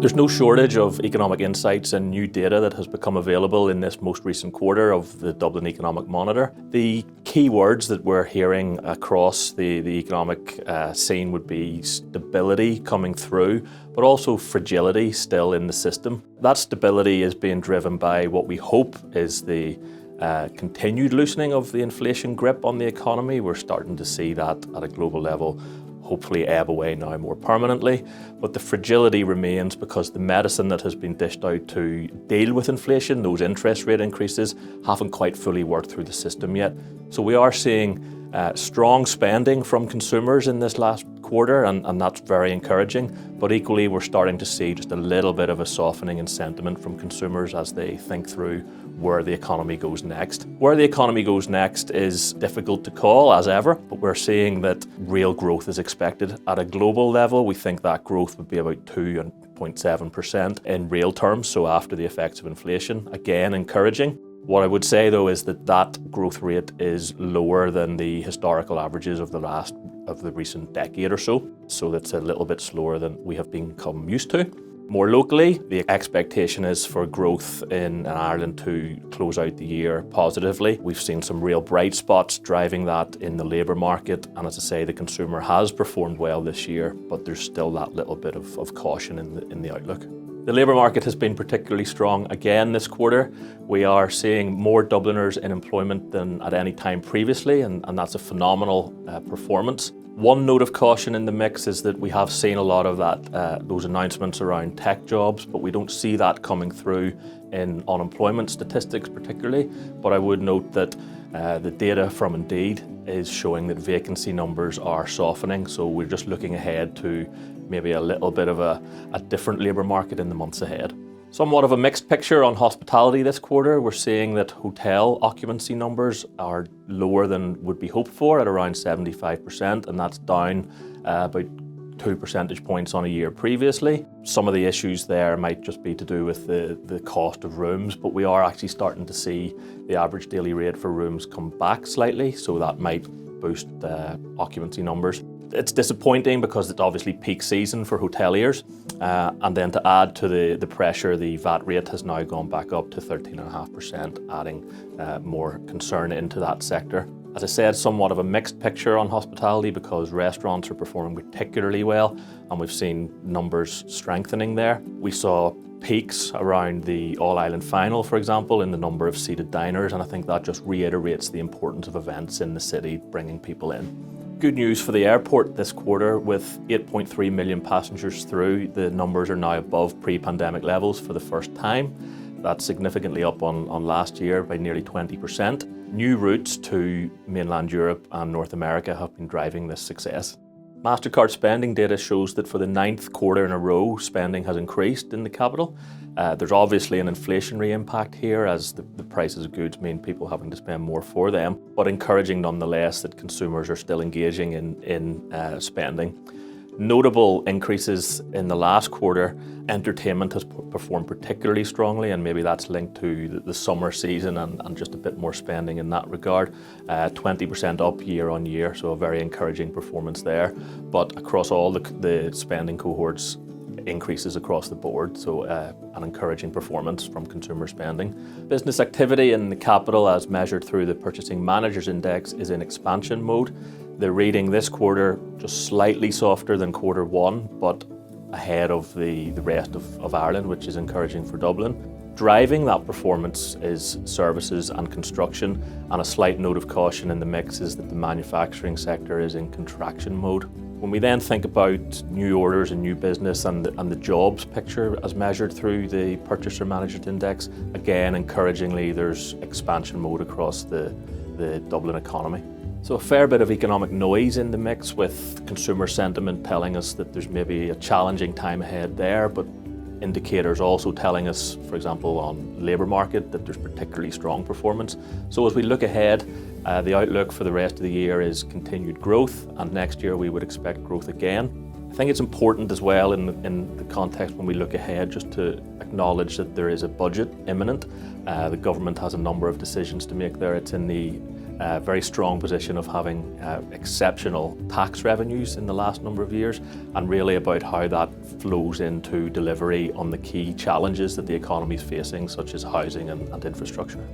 There's no shortage of economic insights and new data that has become available in this most recent quarter of the Dublin Economic Monitor. The key words that we're hearing across the economic scene would be stability coming through, but also fragility still in the system. That stability is being driven by what we hope is the continued loosening of the inflation grip on the economy. We're starting to see that at a global level hopefully ebb away now more permanently, but the fragility remains because the medicine that has been dished out to deal with inflation, those interest rate increases, haven't quite fully worked through the system yet. So we are seeing strong spending from consumers in this last quarter, and that's very encouraging, but equally we're starting to see just a little bit of a softening in sentiment from consumers as they think through where the economy goes next. Where the economy goes next is difficult to call as ever, but we're seeing that real growth is expected. At a global level, we think that growth would be about 2.7% in real terms, so after the effects of inflation. Again, encouraging. What I would say though is that growth rate is lower than the historical averages of the recent decade or so. So that's a little bit slower than we have become used to. More locally, the expectation is for growth in Ireland to close out the year positively. We've seen some real bright spots driving that in the labour market, and as I say, the consumer has performed well this year, but there's still that little bit of caution in the outlook. The labour market has been particularly strong again this quarter. We are seeing more Dubliners in employment than at any time previously, and that's a phenomenal performance. One note of caution in the mix is that we have seen a lot of those announcements around tech jobs, but we don't see that coming through in unemployment statistics particularly. But I would note that the data from Indeed is showing that vacancy numbers are softening, so we're just looking ahead to maybe a little bit of a different labour market in the months ahead. Somewhat of a mixed picture on hospitality this quarter. We're seeing that hotel occupancy numbers are lower than would be hoped for at around 75%, and that's down about 2 percentage points on a year previously. Some of the issues there might just be to do with the cost of rooms, but we are actually starting to see the average daily rate for rooms come back slightly, so that might boost occupancy numbers. It's disappointing because it's obviously peak season for hoteliers, and then to add to the pressure, the VAT rate has now gone back up to 13.5%, adding more concern into that sector. As I said, somewhat of a mixed picture on hospitality because restaurants are performing particularly well, and we've seen numbers strengthening there. We saw peaks around the All-Ireland final, for example, in the number of seated diners, and I think that just reiterates the importance of events in the city bringing people in. Good news for the airport this quarter. With 8.3 million passengers through, the numbers are now above pre-pandemic levels for the first time. That's significantly up on last year by nearly 20%. New routes to mainland Europe and North America have been driving this success. MasterCard spending data shows that for the 9th quarter in a row, spending has increased in the capital. There's obviously an inflationary impact here as the prices of goods mean people having to spend more for them, but encouraging nonetheless that consumers are still engaging in spending. Notable increases in the last quarter. Entertainment has performed particularly strongly, and maybe that's linked to the summer season and just a bit more spending in that regard. 20% up year on year, so a very encouraging performance there. But across all the spending cohorts, increases across the board, so an encouraging performance from consumer spending. Business activity in the capital, as measured through the Purchasing Managers Index, is in expansion mode. The reading this quarter just slightly softer than quarter one, but ahead of the rest of Ireland, which is encouraging for Dublin. Driving that performance is services and construction, and a slight note of caution in the mix is that the manufacturing sector is in contraction mode. When we then think about new orders and new business and the jobs picture as measured through the Purchaser Managers Index, again, encouragingly, there's expansion mode across the Dublin economy. So a fair bit of economic noise in the mix, with consumer sentiment telling us that there's maybe a challenging time ahead there, but indicators also telling us, for example, on labour market, that there's particularly strong performance. So as we look ahead, the outlook for the rest of the year is continued growth, and next year we would expect growth again. I think it's important as well in the context when we look ahead just to acknowledge that there is a budget imminent. The government has a number of decisions to make there. It's in the a very strong position of having exceptional tax revenues in the last number of years, and really about how that flows into delivery on the key challenges that the economy is facing, such as housing and infrastructure.